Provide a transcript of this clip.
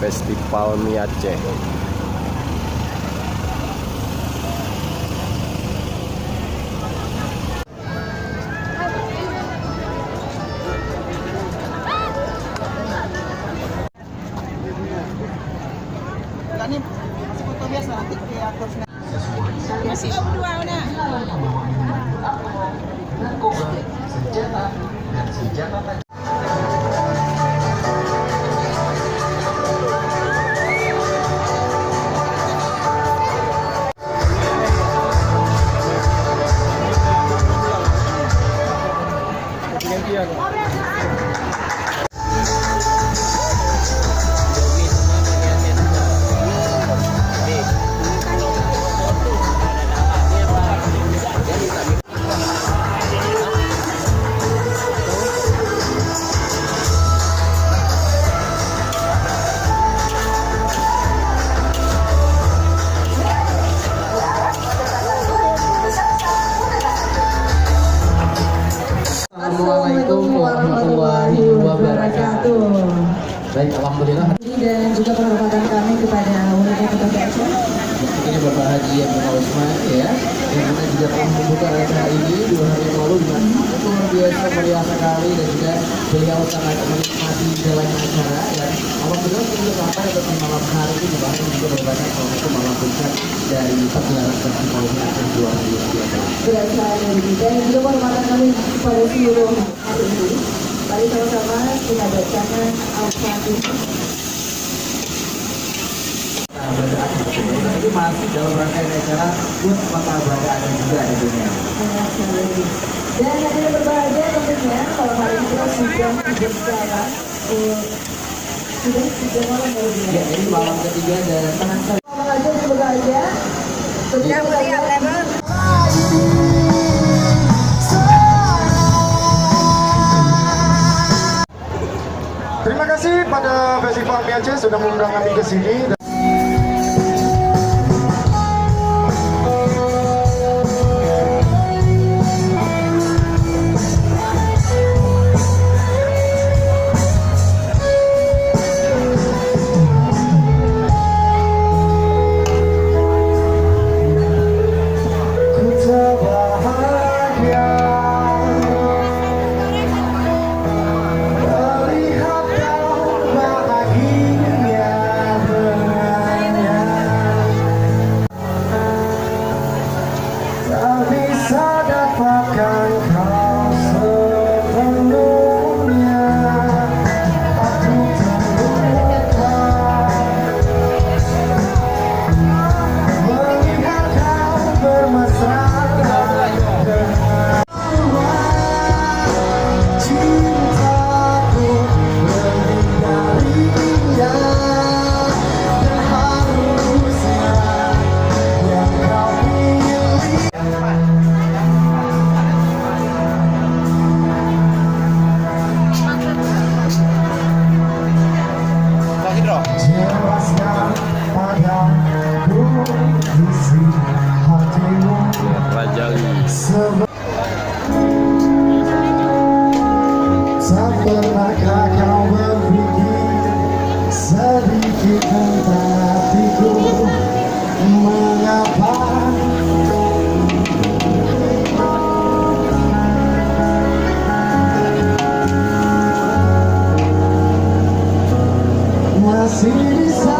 Festival Mie Aceh. Masih berdua udah. Senjata dan senjata tajam. Assalamualaikum warahmatullahi wabarakatuh. Baik, alhamdulillah. Dan juga penghormatan kami kepada unitnya Kota Aceh. Ini Bapak Haji Abdul Usman ya, yang mana juga telah membuka acara ini 2 hari yang lalu dengan luar biasa meriah sekali, dan juga beliau sangat menikmati jalannya acara. Dan alhamdulillah sebelum sampai di malam hari ini bahkan juga merupakan salah satu malam puncak dari pergelaran festival Mie Aceh 2023. Berasa dari kita dan juga penghormatan kami kepada seluruh hari ini. Mari sama-sama kita bacakan Al-Fatihah. Ini masih dalam rangkaian acara buat mata berada ada juga di dunia. Dan yang berbahagia tentunya kalau hari ini kita sudah berjalan sudah malam Ya, ini malam ketiga dan tenang saja. Malam aja berbahagia. Berjalan siap level. Terima kasih pada Festival Mie Aceh sudah mengundang kami ke sini. Pernahkah kau berpikir sedikit tentang hatiku? Mengapa masih bisa